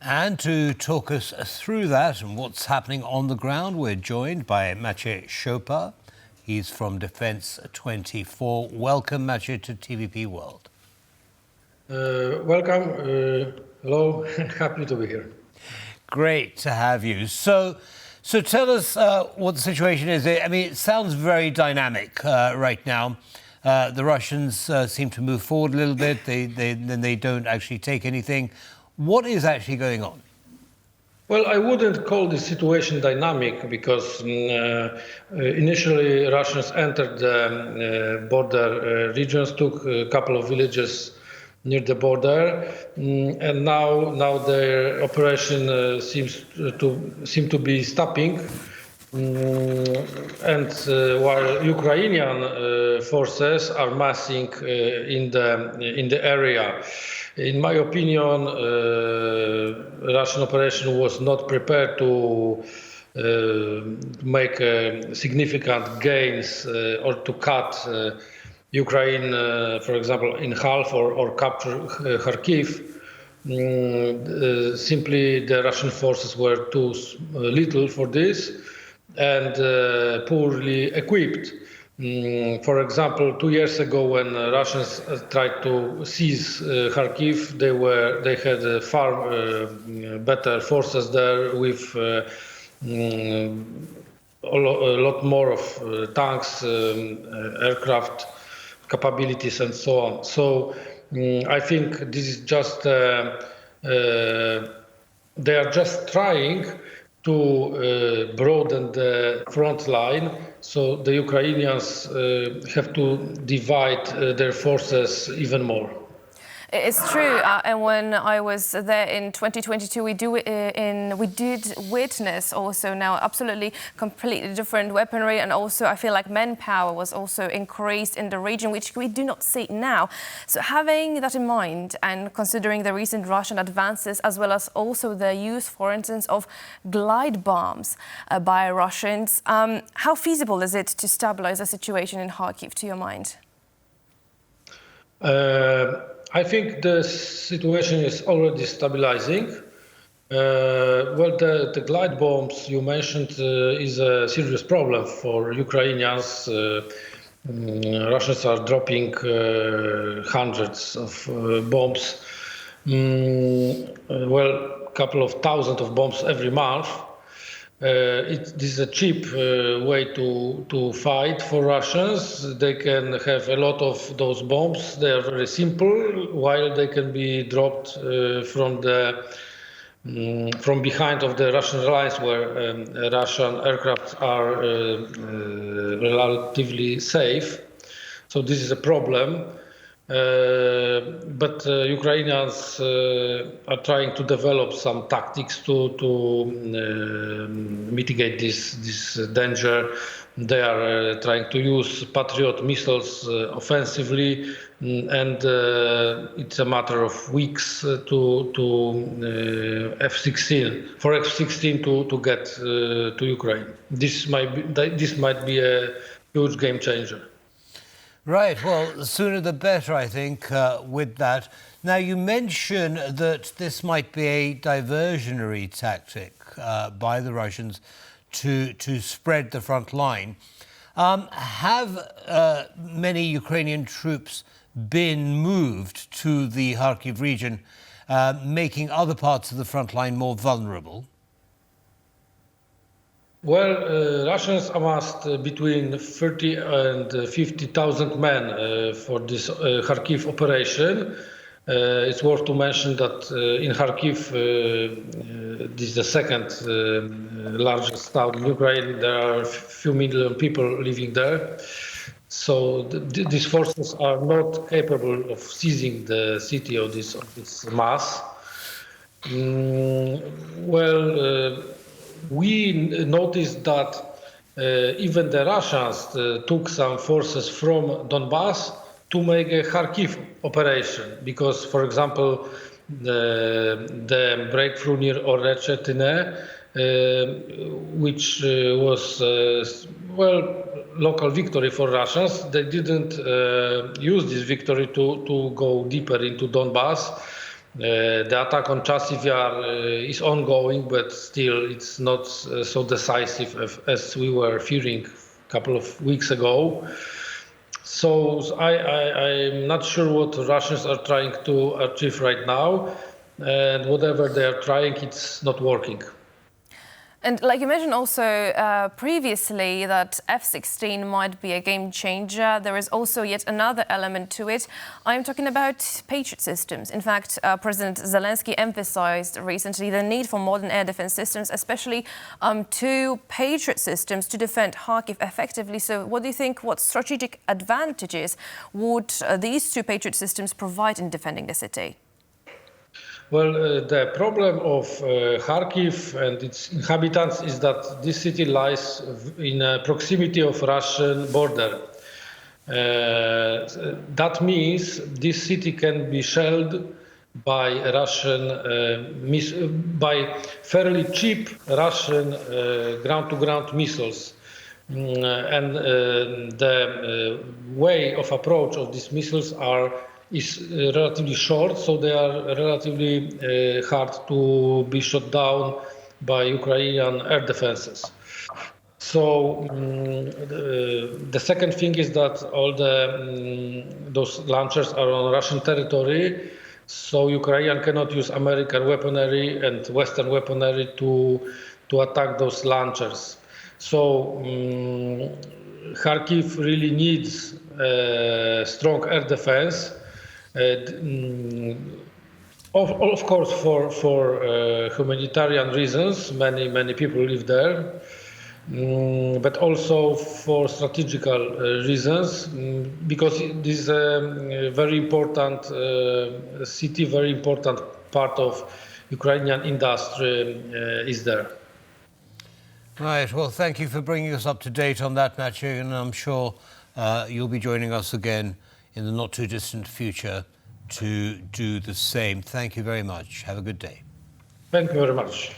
And to talk us through that and what's happening on the ground, we're joined by Maciej Szopa. He's from Defense 24. Welcome, Maciej, to TVP World. Welcome. Hello. Happy to be here. Great to have you. So tell us what the situation is. I mean, it sounds very dynamic right now. The Russians seem to move forward a little bit. Then they don't actually take anything. What is actually going on? Well, I wouldn't call this situation dynamic because initially Russians entered the border regions, took a couple of villages near the border, and now their operation seems to be stopping. And while Ukrainian forces are massing in the area. In my opinion, Russian operation was not prepared to make significant gains or to cut Ukraine, for example, in half or capture Kharkiv. Simply, the Russian forces were too little for this and poorly equipped. For example, 2 years ago, when Russians tried to seize Kharkiv, they had far better forces there with a lot more of tanks, aircraft capabilities, and so on. So I think this is just they are just trying to broaden the front line, so the Ukrainians have to divide their forces even more. It's true, and when I was there in 2022, we did witness also now absolutely completely different weaponry, and also I feel like manpower was also increased in the region, which we do not see now. So having that in mind and considering the recent Russian advances, as well as also the use, for instance, of glide bombs by Russians, how feasible is it to stabilize the situation in Kharkiv, to your mind? I think the situation is already stabilizing. Well, the glide bombs you mentioned is a serious problem for Ukrainians. Russians are dropping hundreds of bombs. Well, a couple of thousands of bombs every month. This is a cheap way to fight for Russians. They can have a lot of those bombs. They are very simple, while they can be dropped from behind of the Russian lines, where Russian aircraft are relatively safe. So this is a problem. But Ukrainians are trying to develop some tactics to mitigate this danger. They are trying to use Patriot missiles offensively, and it's a matter of weeks to F-16 to get to Ukraine. This might be a huge game changer. Right, well, the sooner the better, I think, with that. Now, you mention that this might be a diversionary tactic by the Russians to spread the front line. Have many Ukrainian troops been moved to the Kharkiv region, making other parts of the front line more vulnerable? Well, Russians amassed between 30 and 50,000 men for this Kharkiv operation. It's worth to mention that in Kharkiv, this is the second largest town in Ukraine. There are a few million people living there. So these forces are not capable of seizing the city of this mass. We noticed that even the Russians took some forces from Donbass to make a Kharkiv operation, because, for example, the breakthrough near Orechetine, which was local victory for Russians. They didn't use this victory to go deeper into Donbass. The attack on Chasiv Yar is ongoing, but still it's not so decisive as we were fearing a couple of weeks ago. So I'm not sure what the Russians are trying to achieve right now, and whatever they are trying, it's not working. And like you mentioned also previously that F-16 might be a game changer, there is also yet another element to it. I'm talking about Patriot systems. In fact, President Zelenskyy emphasized recently the need for modern air defense systems, especially two Patriot systems to defend Kharkiv effectively. So what do you think, what strategic advantages would these two Patriot systems provide in defending the city? Well, the problem of Kharkiv and its inhabitants is that this city lies in proximity of Russian border. That means this city can be shelled by by fairly cheap Russian ground-to-ground missiles. And the way of approach of these missiles is relatively short, so they are relatively hard to be shot down by Ukrainian air defenses. So the second thing is that all those launchers are on Russian territory, so Ukraine cannot use American weaponry and Western weaponry to attack those launchers. So Kharkiv really needs strong air defense. Of course, for humanitarian reasons, many people live there, but also for strategical reasons, because this is a very important city, very important part of Ukrainian industry is there. Right, well, thank you for bringing us up to date on that, Maciej, and I'm sure you'll be joining us again in the not too distant future to do the same. Thank you very much. Have a good day. Thank you very much.